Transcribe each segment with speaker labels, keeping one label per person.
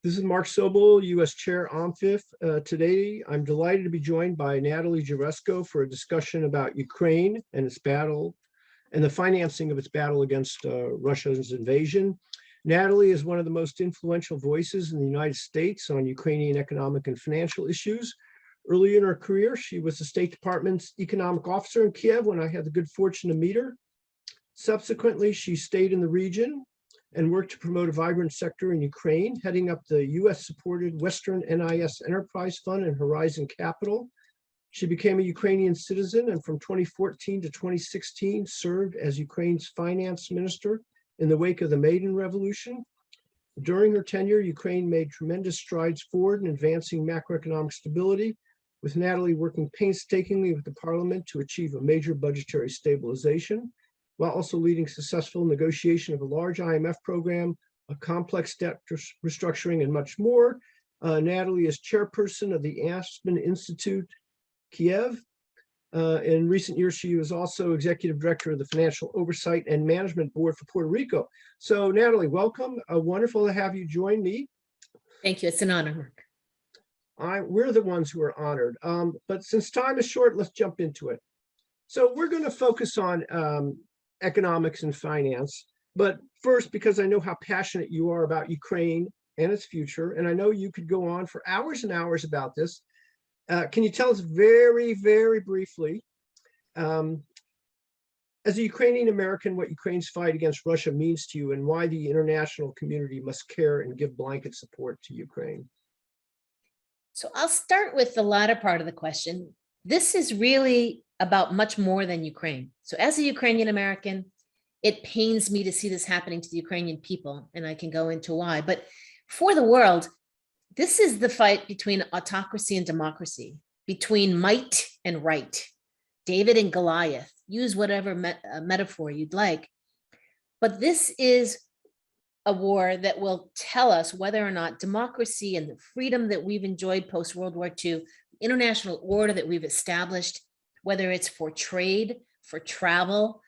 Speaker 1: This is Mark Sobel, U.S. Chair OMFIF. Today, I'm delighted to be joined by Natalie Jaresko for a discussion about Ukraine and its battle and the financing of its battle against Russia's invasion. Natalie is one of the most influential voices in the United States on Ukrainian economic and financial issues. Early in her career, she was the State Department's economic officer in Kiev when I had the good fortune to meet her. Subsequently, she stayed in the region and worked to promote a vibrant sector in Ukraine, heading up the US-supported Western NIS Enterprise Fund and Horizon Capital. She became a Ukrainian citizen and from 2014 to 2016 served as Ukraine's finance minister in the wake of the Maidan Revolution. During her tenure, Ukraine made tremendous strides forward in advancing macroeconomic stability, with Natalie working painstakingly with the parliament to achieve a major budgetary stabilization, while also leading successful negotiation of a large IMF program, a complex debt restructuring, and much more. Natalie is chairperson of the Aspen Institute, Kiev. In recent years, she was also executive director of the Financial Oversight and Management Board for Puerto Rico. So Natalie, welcome. Wonderful to have you join me.
Speaker 2: Thank you. It's an honor, Mark.
Speaker 1: We're the ones who are honored. But since time is short, let's jump into it. So we're going to focus on economics and finance. But first, because I know how passionate you are about Ukraine and its future, and I know you could go on for hours and hours about this, can you tell us very, very briefly, as a Ukrainian American, what Ukraine's fight against Russia means to you and why the international community must care and give blanket support to Ukraine?
Speaker 2: So I'll start with the latter part of the question. This is really about much more than Ukraine. So as a Ukrainian American, it pains me to see this happening to the Ukrainian people, and I can go into why. But for the world, this is the fight between autocracy and democracy, between might and right, David and Goliath. Use whatever metaphor you'd like. But this is a war that will tell us whether or not democracy and the freedom that we've enjoyed post-World War II, international order that we've established, whether it's for trade, for travel,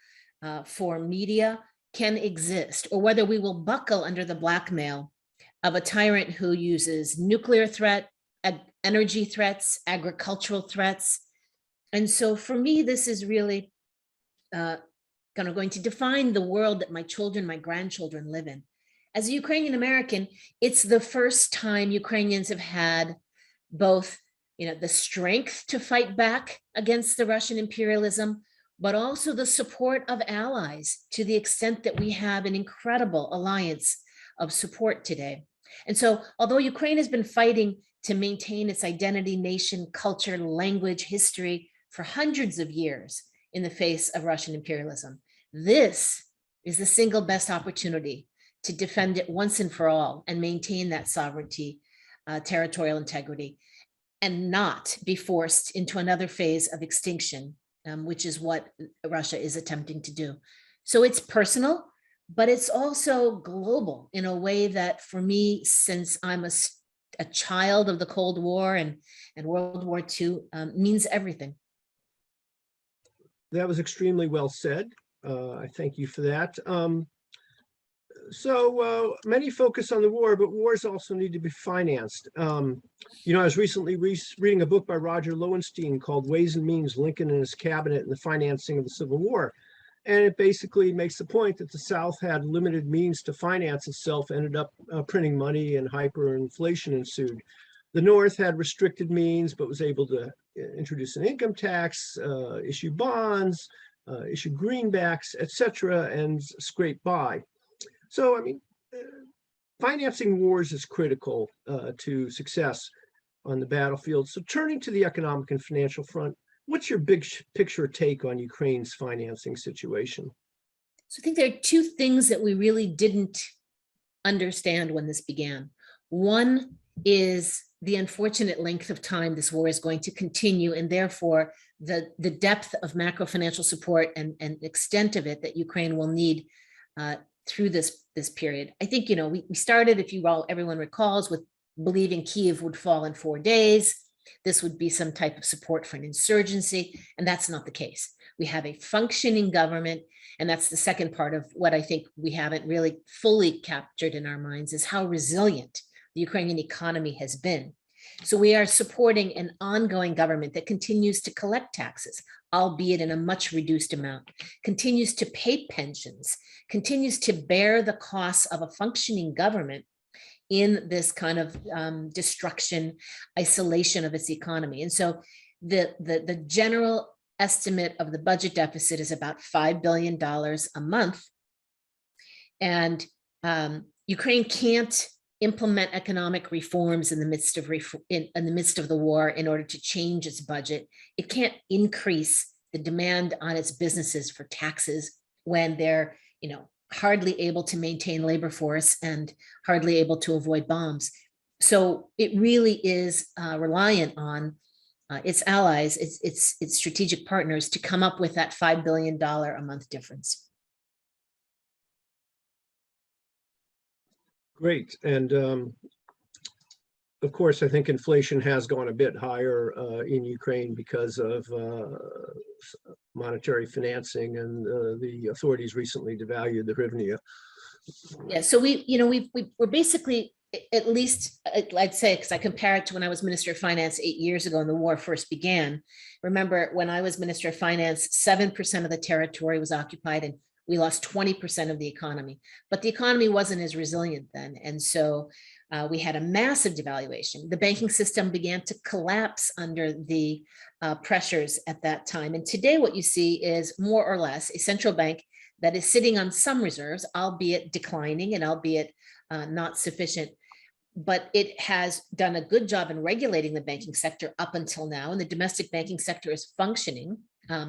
Speaker 2: for media, can exist, or whether we will buckle under the blackmail of a tyrant who uses nuclear threat, energy threats, agricultural threats. And so for me, this is really going to define the world that my children, my grandchildren live in. As a Ukrainian American, it's the first time Ukrainians have had both the strength to fight back against the Russian imperialism, but also the support of allies to the extent that we have an incredible alliance of support today. And so, although Ukraine has been fighting to maintain its identity, nation, culture, language, history for hundreds of years in the face of Russian imperialism, this is the single best opportunity to defend it once and for all and maintain that sovereignty, territorial integrity, and not be forced into another phase of extinction, which is what Russia is attempting to do. So it's personal, but it's also global in a way that for me, since I'm a child of the Cold War and World War II, means everything.
Speaker 1: That was extremely well said. I thank you for that. So many focus on the war, but wars also need to be financed. I was recently reading a book by Roger Lowenstein called Ways and Means, Lincoln and His Cabinet and the Financing of the Civil War. And it basically makes the point that the South had limited means to finance itself, ended up printing money, and hyperinflation ensued. The North had restricted means, but was able to introduce an income tax, issue bonds, issue greenbacks, etc., and scrape by. So, financing wars is critical to success on the battlefield. So turning to the economic and financial front, what's your big picture take on Ukraine's financing situation?
Speaker 2: So I think there are two things that we really didn't understand when this began. One is the unfortunate length of time this war is going to continue, and therefore the depth of macro financial support and extent of it that Ukraine will need through this period. I think, we started, if everyone recalls, with believing Kyiv would fall in 4 days. This would be some type of support for an insurgency, and that's not the case. We have a functioning government, and that's the second part of what I think we haven't really fully captured in our minds, is how resilient the Ukrainian economy has been. So we are supporting an ongoing government that continues to collect taxes, albeit in a much reduced amount, continues to pay pensions, continues to bear the costs of a functioning government in this kind of destruction, isolation of its economy. And so the general estimate of the budget deficit is about $5 billion a month. And Ukraine can't implement economic reforms in the midst of the war in order to change its budget. It can't increase the demand on its businesses for taxes when they're, hardly able to maintain labor force and hardly able to avoid bombs. So it really is reliant on its allies, its strategic partners to come up with that $5 billion a month difference.
Speaker 1: Great. And of course, I think inflation has gone a bit higher in Ukraine because of monetary financing, and the authorities recently devalued the hryvnia.
Speaker 2: Yeah, so we're basically, at least I'd say, because I compare it to when I was Minister of Finance 8 years ago and the war first began. Remember, when I was Minister of Finance, 7% of the territory was occupied and we lost 20% of the economy, but the economy wasn't as resilient then. And so we had a massive devaluation. The banking system began to collapse under the pressures at that time. And today what you see is more or less a central bank that is sitting on some reserves, albeit declining and albeit not sufficient. But it has done a good job in regulating the banking sector up until now. And the domestic banking sector is functioning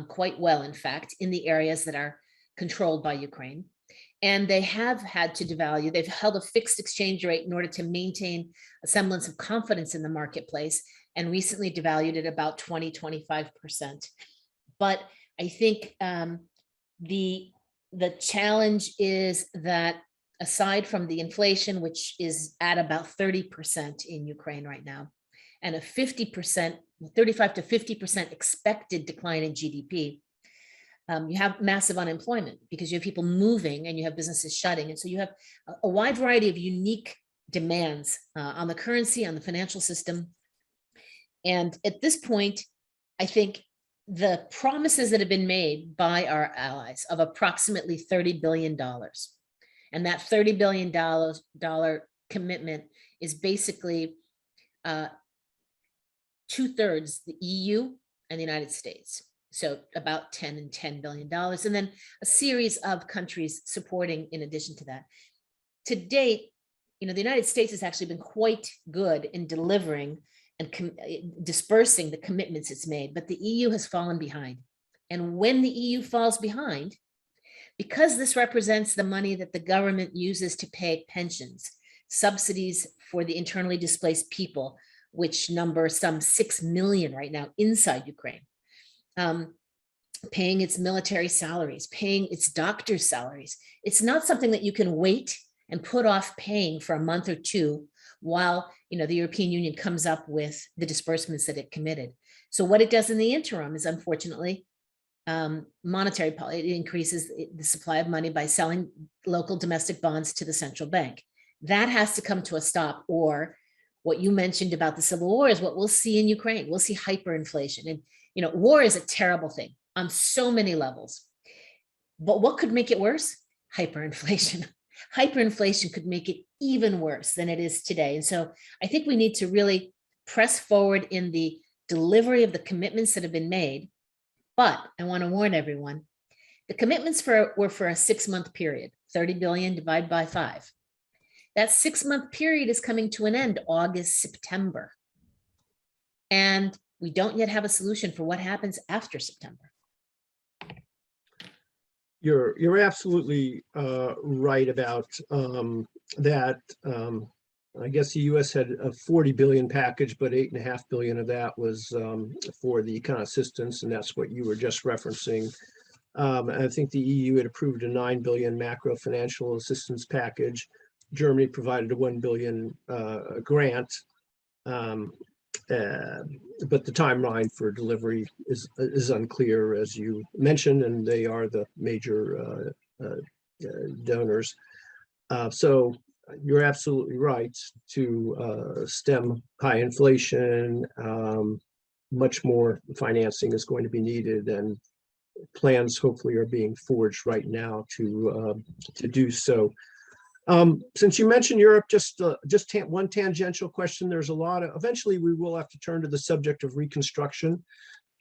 Speaker 2: quite well, in fact, in the areas that are controlled by Ukraine. And they have had to devalue. They've held a fixed exchange rate in order to maintain a semblance of confidence in the marketplace, and recently devalued at about 20–25%. But I think the challenge is that aside from the inflation, which is at about 30% in Ukraine right now, and a 50%, 35 to 50% expected decline in GDP, you have massive unemployment because you have people moving and you have businesses shutting. And so you have a wide variety of unique demands on the currency, on the financial system. And at this point, I think the promises that have been made by our allies of approximately $30 billion, and that $30 billion commitment is basically 2/3 the EU and the United States. So about $10 billion, and then a series of countries supporting in addition to that. To date, the United States has actually been quite good in delivering and dispersing the commitments it's made, but the EU has fallen behind. And when the EU falls behind, because this represents the money that the government uses to pay pensions, subsidies for the internally displaced people, which number some 6 million right now inside Ukraine, paying its military salaries, paying its doctors' salaries. It's not something that you can wait and put off paying for a month or two while the European Union comes up with the disbursements that it committed. So what it does in the interim is, unfortunately, monetary policy. It increases the supply of money by selling local domestic bonds to the central bank. That has to come to a stop, or what you mentioned about the civil war is what we'll see in Ukraine. We'll see hyperinflation. And war is a terrible thing on so many levels. But what could make it worse? Hyperinflation. Hyperinflation could make it even worse than it is today. And so I think we need to really press forward in the delivery of the commitments that have been made. But I want to warn everyone, the commitments were for a 6-month period, 30 billion divided by 5. That 6-month period is coming to an end August, September. And we don't yet have a solution for what happens after September.
Speaker 1: You're absolutely right about that. I guess the U.S. had a 40 billion package, but 8.5 billion of that was for the kind of assistance, and that's what you were just referencing. I think the EU had approved a 9 billion macro financial assistance package. Germany provided a 1 billion grant, but the timeline for delivery is unclear, as you mentioned, and they are the major donors. So you're absolutely right to stem high inflation. Much more financing is going to be needed, and plans hopefully are being forged right now to do so. Since you mentioned Europe, just one tangential question. There's a lot of, eventually we will have to turn to the subject of reconstruction,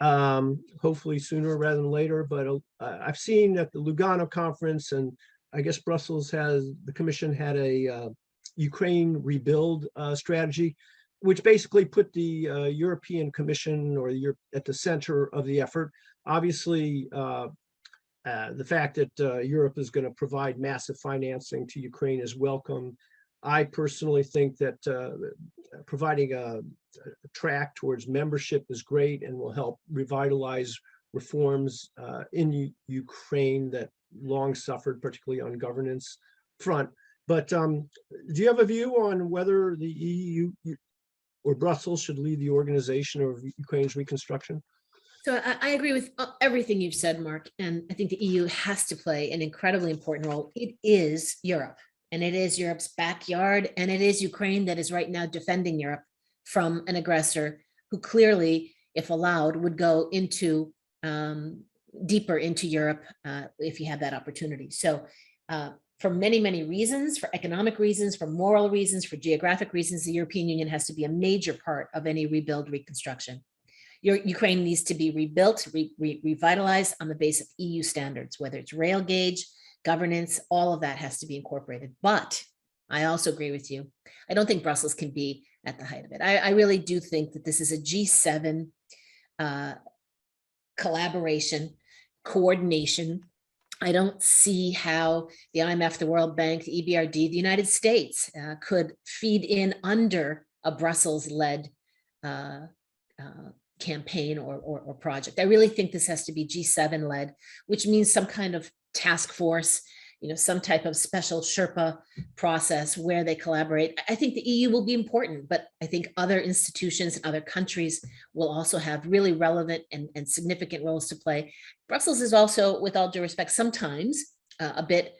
Speaker 1: hopefully sooner rather than later. But I've seen at the Lugano conference, and I guess the commission had a Ukraine rebuild strategy, which basically put the European Commission or at the center of the effort. Obviously, the fact that Europe is going to provide massive financing to Ukraine is welcome. I personally think that providing a track towards membership is great and will help revitalize reforms in Ukraine that long suffered, particularly on governance front. But do you have a view on whether the EU or Brussels should lead the organization of Ukraine's reconstruction?
Speaker 2: So I agree with everything you've said, Mark, and I think the EU has to play an incredibly important role. It is Europe, and it is Europe's backyard, and it is Ukraine that is right now defending Europe from an aggressor who clearly, if allowed, would go into deeper into Europe if you have that opportunity. So for many, many reasons, for economic reasons, for moral reasons, for geographic reasons, the European Union has to be a major part of any rebuild reconstruction. Ukraine needs to be rebuilt, revitalized on the basis of EU standards, whether it's rail gauge, governance, all of that has to be incorporated. But I also agree with you. I don't think Brussels can be at the height of it. I really do think that this is a G7 collaboration, coordination. I don't see how the IMF, the World Bank, the EBRD, the United States could feed in under a Brussels-led campaign or project. I really think this has to be G7 led, which means some kind of task force, some type of special Sherpa process where they collaborate. I think the EU will be important, but I think other institutions and other countries will also have really relevant and significant roles to play. Brussels is also, with all due respect, sometimes a bit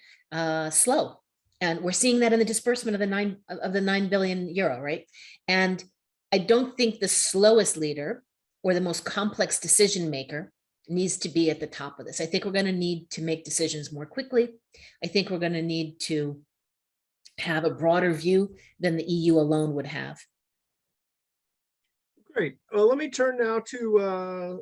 Speaker 2: slow. And we're seeing that in the disbursement of the 9 billion euro, right? And I don't think the slowest leader or the most complex decision maker needs to be at the top of this. I think we're going to need to make decisions more quickly. I think we're going to need to have a broader view than the EU alone would have.
Speaker 1: Great. Well, let me turn now to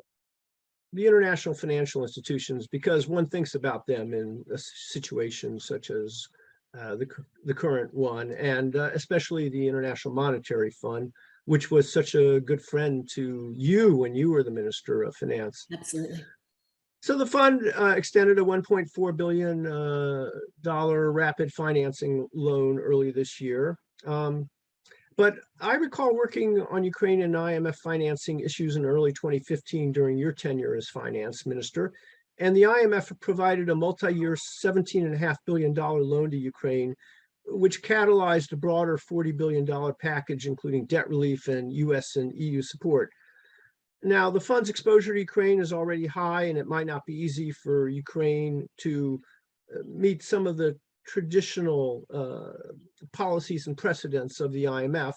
Speaker 1: the international financial institutions, because one thinks about them in a situation such as the current one, and especially the International Monetary Fund, which was such a good friend to you when you were the Minister of Finance.
Speaker 2: Absolutely.
Speaker 1: So the fund extended a $1.4 billion rapid financing loan early this year. But I recall working on Ukraine and IMF financing issues in early 2015 during your tenure as finance minister. And the IMF provided a multi-year $17.5 billion loan to Ukraine, which catalyzed a broader $40 billion package, including debt relief and US and EU support. Now, the fund's exposure to Ukraine is already high, and it might not be easy for Ukraine to meet some of the traditional policies and precedents of the IMF.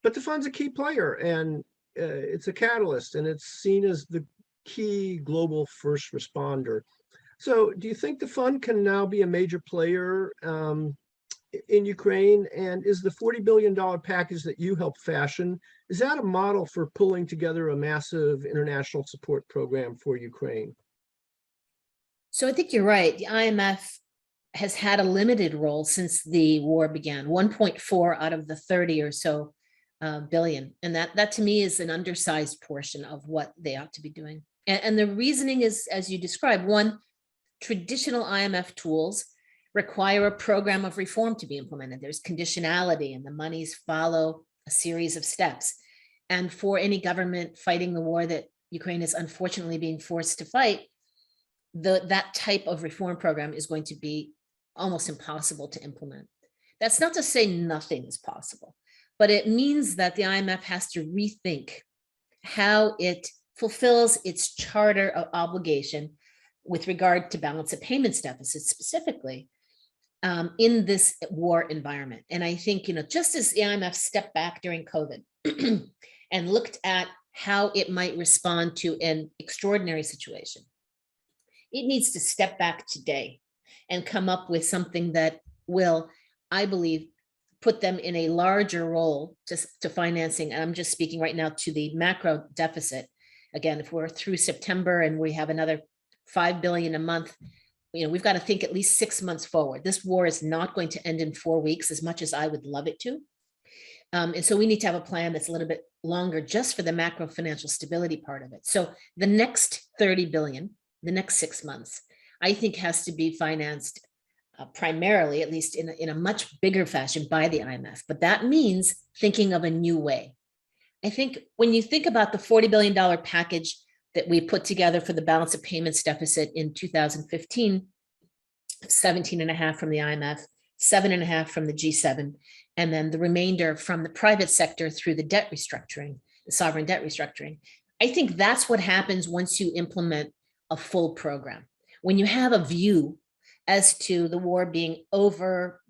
Speaker 1: But the fund's a key player, and it's a catalyst, and it's seen as the key global first responder. So do you think the fund can now be a major player in Ukraine? And is the $40 billion package that you helped fashion, is that a model for pulling together a massive international support program for Ukraine?
Speaker 2: So I think you're right. The IMF has had a limited role since the war began, 1.4 out of the 30 or so billion. And that to me is an undersized portion of what they ought to be doing. And the reasoning is, as you described, one, traditional IMF tools require a program of reform to be implemented. There's conditionality, and the monies follow a series of steps. And for any government fighting the war that Ukraine is unfortunately being forced to fight, that type of reform program is going to be almost impossible to implement. That's not to say nothing is possible, but it means that the IMF has to rethink how it fulfills its charter of obligation with regard to balance of payments deficits specifically, in this war environment. And I think, just as the IMF stepped back during COVID and looked at how it might respond to an extraordinary situation, it needs to step back today and come up with something that will, I believe, put them in a larger role just to financing. And I'm just speaking right now to the macro deficit. Again, if we're through September and we have another 5 billion a month, we've got to think at least 6 months forward. This war is not going to end in 4 weeks, as much as I would love it to. And so we need to have a plan that's a little bit longer just for the macro financial stability part of it. So the next 30 billion, the next 6 months, I think has to be financed primarily, at least in a much bigger fashion, by the IMF. But that means thinking of a new way. I think when you think about the $40 billion package that we put together for the balance of payments deficit in 2015, 17.5 from the IMF, 7.5 from the G7, and then the remainder from the private sector through the debt restructuring, the sovereign debt restructuring. I think that's what happens once you implement a full program. When you have a view as to the war being over,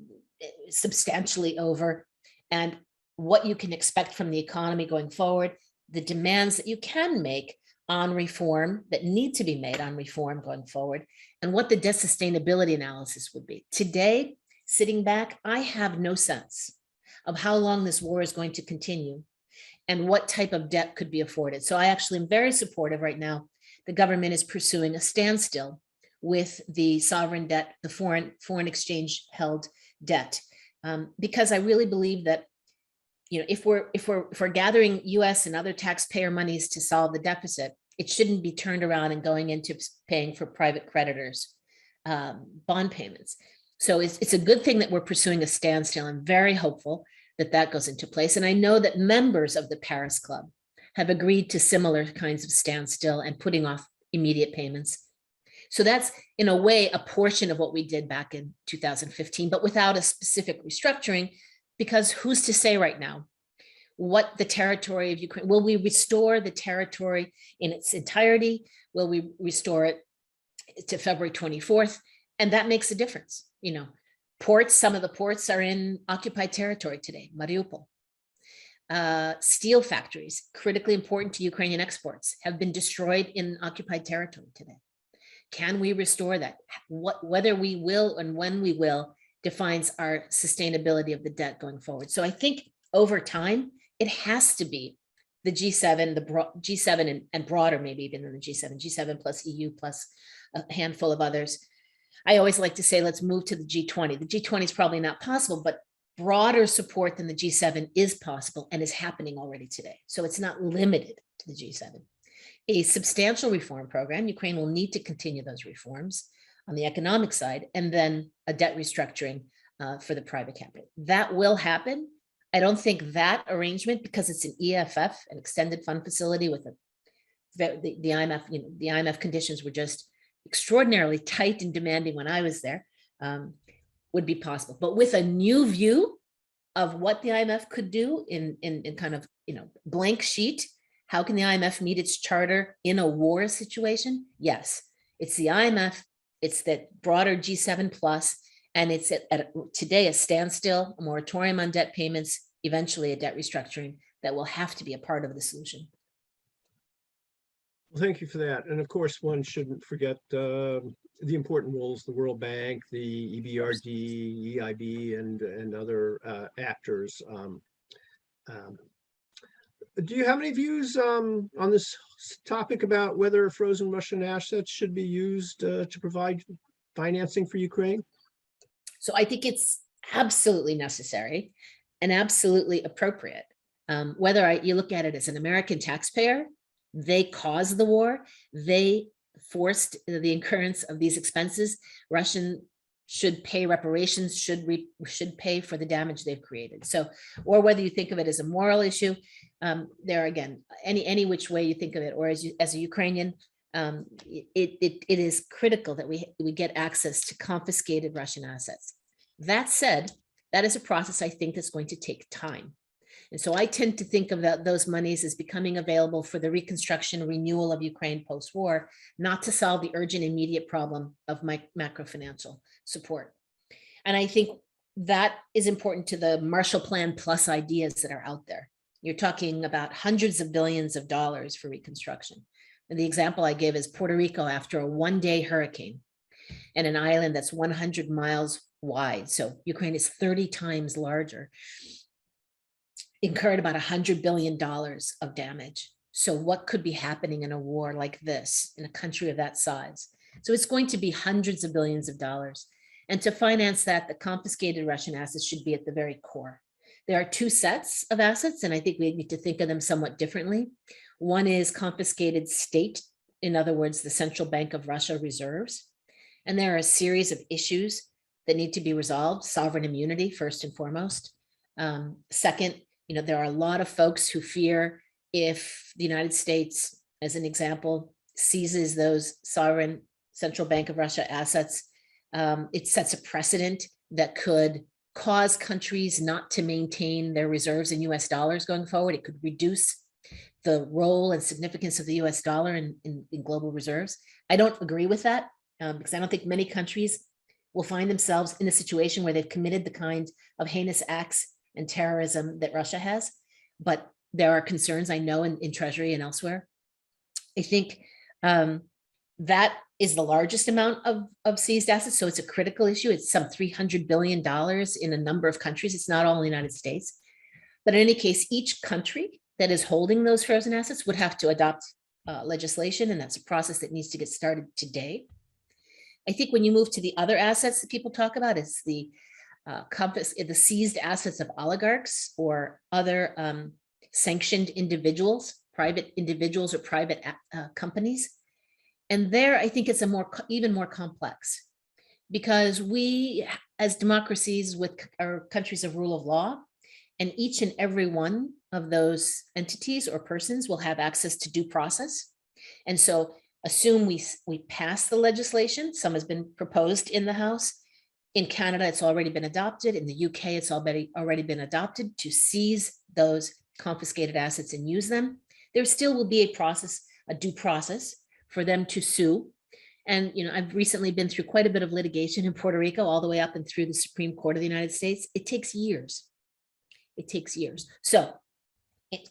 Speaker 2: substantially over, and what you can expect from the economy going forward, the demands that you can make on reform, that need to be made on reform going forward, and what the debt sustainability analysis would be. Today, sitting back, I have no sense of how long this war is going to continue and what type of debt could be afforded. So I actually am very supportive right now. The government is pursuing a standstill with the sovereign debt, the foreign exchange held debt, because I really believe that if we're gathering U.S. and other taxpayer monies to solve the deficit, it shouldn't be turned around and going into paying for private creditors' bond payments. So it's a good thing that we're pursuing a standstill. I'm very hopeful that that goes into place, and I know that members of the Paris Club have agreed to similar kinds of standstill and putting off immediate payments. So that's, in a way, a portion of what we did back in 2015, but without a specific restructuring, because who's to say right now what the territory of Ukraine, will we restore the territory in its entirety? Will we restore it to February 24th? And that makes a difference. Ports, some of the ports are in occupied territory today, Mariupol. Steel factories, critically important to Ukrainian exports, have been destroyed in occupied territory today. Can we restore that? Whether we will and when we will defines our sustainability of the debt going forward. So I think over time, it has to be the G7, G7 and broader, maybe even than the G7 plus EU plus a handful of others. I always like to say, let's move to the G20. The G20 is probably not possible, but broader support than the G7 is possible and is happening already today. So it's not limited to the G7. A substantial reform program. Ukraine will need to continue those reforms on the economic side, and then a debt restructuring for the private capital. That will happen. I don't think that arrangement, because it's an EFF, an extended fund facility with the IMF, the IMF conditions were just extraordinarily tight and demanding when I was there, would be possible. But with a new view of what the IMF could do in kind of, blank sheet, how can the IMF meet its charter in a war situation? Yes, it's the IMF, it's that broader G7 plus, and it's at today a standstill, a moratorium on debt payments, eventually a debt restructuring that will have to be a part of the solution.
Speaker 1: Well, thank you for that. And of course, one shouldn't forget the important roles, the World Bank, the EBRD, EIB, and other actors. Do you have any views on this topic about whether frozen Russian assets should be used to provide financing for Ukraine?
Speaker 2: So I think it's absolutely necessary and absolutely appropriate. Whether you look at it as an American taxpayer, they caused the war, they forced the incurrence of these expenses. Russian should pay reparations, should pay for the damage they've created. So, or whether you think of it as a moral issue, there again, any which way you think of it, or as a Ukrainian, it is critical that we get access to confiscated Russian assets. That said, that is a process I think is going to take time. And so I tend to think of those monies as becoming available for the reconstruction, renewal of Ukraine post-war, not to solve the urgent immediate problem of macro financial support. And I think that is important to the Marshall Plan Plus ideas that are out there. You're talking about hundreds of billions of dollars for reconstruction. And the example I give is Puerto Rico after a one-day hurricane and an island that's 100 miles wide. So Ukraine is 30 times larger, incurred about $100 billion of damage. So what could be happening in a war like this in a country of that size? So it's going to be hundreds of billions of dollars. And to finance that, the confiscated Russian assets should be at the very core. There are two sets of assets, and I think we need to think of them somewhat differently. One is confiscated state, in other words, the Central Bank of Russia reserves. And there are a series of issues that need to be resolved. Sovereign immunity, first and foremost. Second, there are a lot of folks who fear if the United States, as an example, seizes those sovereign Central Bank of Russia assets, it sets a precedent that could cause countries not to maintain their reserves in US dollars going forward. It could reduce the role and significance of the US dollar in global reserves. I don't agree with that because I don't think many countries will find themselves in a situation where they've committed the kind of heinous acts and terrorism that Russia has. But there are concerns, I know, in Treasury and elsewhere. I think that is the largest amount of seized assets. So it's a critical issue. It's some $300 billion in a number of countries. It's not all in the United States. But in any case, each country that is holding those frozen assets would have to adopt legislation. And that's a process that needs to get started today. I think when you move to the other assets that people talk about, it's the seized assets of oligarchs or other sanctioned individuals, private individuals or private companies. And there, I think it's even more complex because we, as democracies with our countries of rule of law, and each and every one of those entities or persons will have access to due process. And so assume we pass the legislation. Some has been proposed in the House. In Canada, it's already been adopted. In the UK, it's already been adopted to seize those confiscated assets and use them. There still will be a due process for them to sue. And I've recently been through quite a bit of litigation in Puerto Rico, all the way up and through the Supreme Court of the United States. It takes years. It takes years. So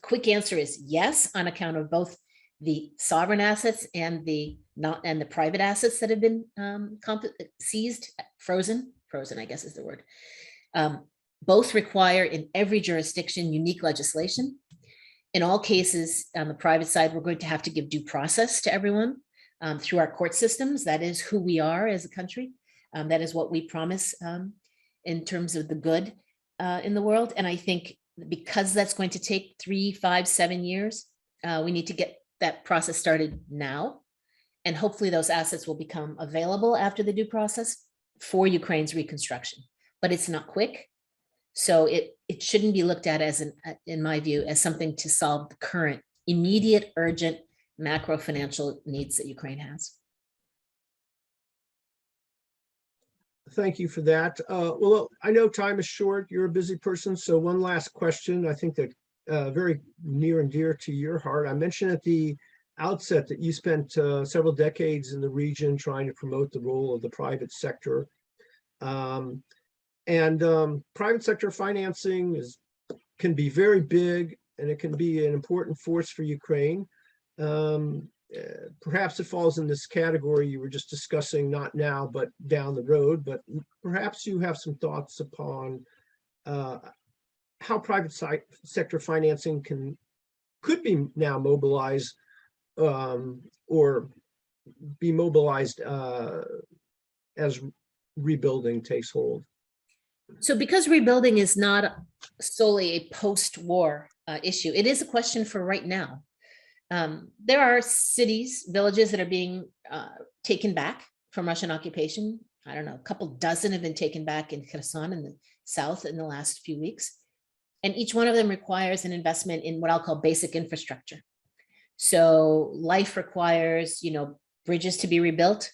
Speaker 2: quick answer is yes, on account of both the sovereign assets and the private assets that have been seized, frozen, I guess is the word. Both require in every jurisdiction unique legislation. In all cases, on the private side, we're going to have to give due process to everyone through our court systems. That is who we are as a country. That is what we promise in terms of the good in the world. And I think because that's going to take 3, 5, 7 years, we need to get that process started now. And hopefully those assets will become available after the due process for Ukraine's reconstruction. But it's not quick. So it shouldn't be looked at as, in my view, as something to solve the current immediate, urgent macro financial needs that Ukraine has.
Speaker 1: Thank you for that. Well, I know time is short. You're a busy person. So one last question, I think that very near and dear to your heart. I mentioned at the outset that you spent several decades in the region trying to promote the role of the private sector. Private sector financing can be very big, and it can be an important force for Ukraine. Perhaps it falls in this category you were just discussing, not now, but down the road. But perhaps you have some thoughts upon how private sector financing could be now mobilized or be mobilized as rebuilding takes hold.
Speaker 2: So because rebuilding is not solely a post-war issue, it is a question for right now. There are cities, villages that are being taken back from Russian occupation. I don't know, a couple dozen have been taken back in Kherson in the south in the last few weeks. And each one of them requires an investment in what I'll call basic infrastructure. So life requires, bridges to be rebuilt.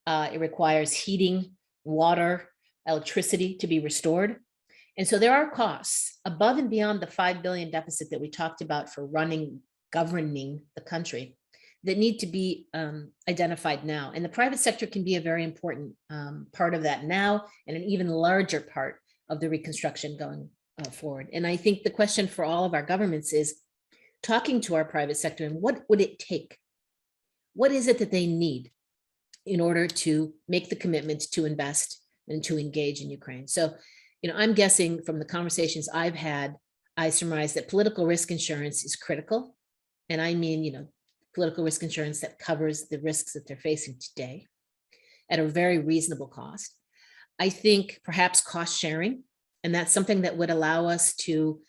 Speaker 2: It requires heating, water, electricity to be restored. And so there are costs above and beyond the $5 billion deficit that we talked about for governing the country. that need to be identified now. And the private sector can be a very important part of that now, and an even larger part of the reconstruction going forward. And I think the question for all of our governments is talking to our private sector and what would it take? What is it that they need in order to make the commitment to invest and to engage in Ukraine? So, I'm guessing from the conversations I've had, I surmise that political risk insurance is critical. And I mean, political risk insurance that covers the risks that they're facing today at a very reasonable cost. I think perhaps cost sharing, and that's something that would allow us to,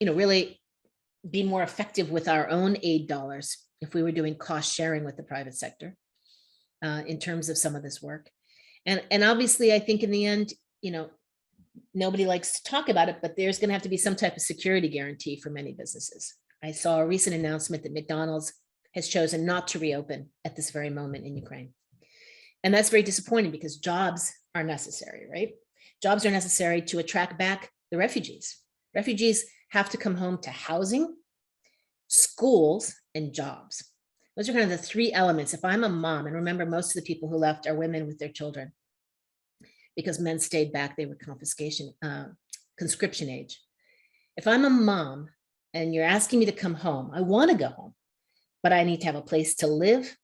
Speaker 2: really be more effective with our own aid dollars if we were doing cost sharing with the private sector in terms of some of this work. And obviously, I think in the end, nobody likes to talk about it, but there's going to have to be some type of security guarantee for many businesses. I saw a recent announcement that McDonald's has chosen not to reopen at this very moment in Ukraine. And that's very disappointing because jobs are necessary, right? Jobs are necessary to attract back the refugees. Refugees have to come home to housing, schools, and jobs. Those are kind of the three elements. If I'm a mom, and remember, most of the people who left are women with their children because men stayed back, they were conscription age. If I'm a mom and you're asking me to come home, I want to go home, but I need to have a place to live.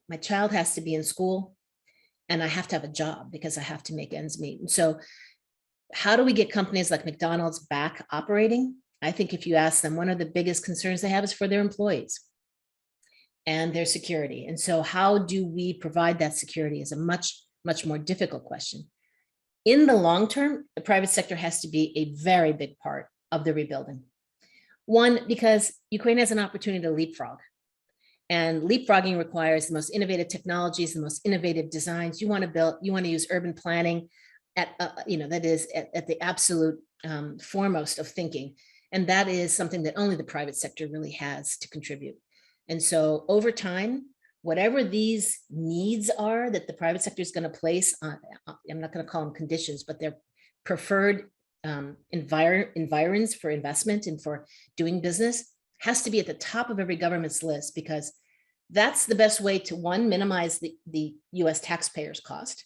Speaker 2: My child has to be in school, and I have to have a job because I have to make ends meet. And so how do we get companies like McDonald's back operating? I think if you ask them, one of the biggest concerns they have is for their employees and their security. And so how do we provide that security is a much, much more difficult question. In the long term, the private sector has to be a very big part of the rebuilding. One, because Ukraine has an opportunity to leapfrog. And leapfrogging requires the most innovative technologies, the most innovative designs. You want to use urban planning at, that is at the absolute foremost of thinking. And that is something that only the private sector really has to contribute. And so over time, whatever these needs are that the private sector is going to place on, I'm not going to call them conditions, but they're preferred environs for investment and for doing business, has to be at the top of every government's list, because that's the best way to, one, minimize the US taxpayers' cost,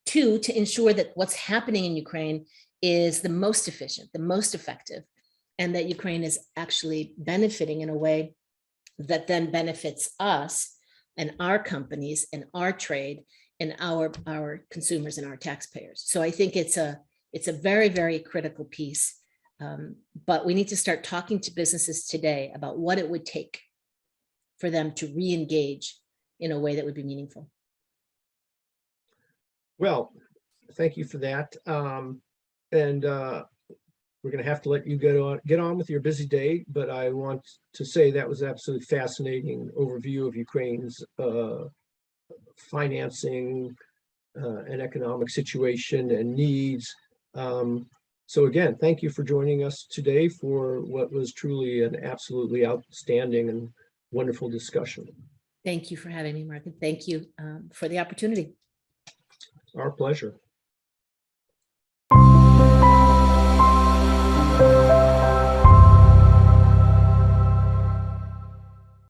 Speaker 2: two, to ensure that what's happening in Ukraine is the most efficient, the most effective, and that Ukraine is actually benefiting in a way that then benefits us and our companies and our trade and our consumers and our taxpayers. So I think it's a very, very critical piece. But we need to start talking to businesses today about what it would take for them to re-engage in a way that would be meaningful.
Speaker 1: Well, thank you for that. We're going to have to let you get on with your busy day, but I want to say that was absolutely fascinating overview of Ukraine's financing and economic situation and needs. So again, thank you for joining us today for what was truly an absolutely outstanding and wonderful discussion.
Speaker 2: Thank you for having me, Mark. Thank you for the opportunity.
Speaker 1: Our pleasure.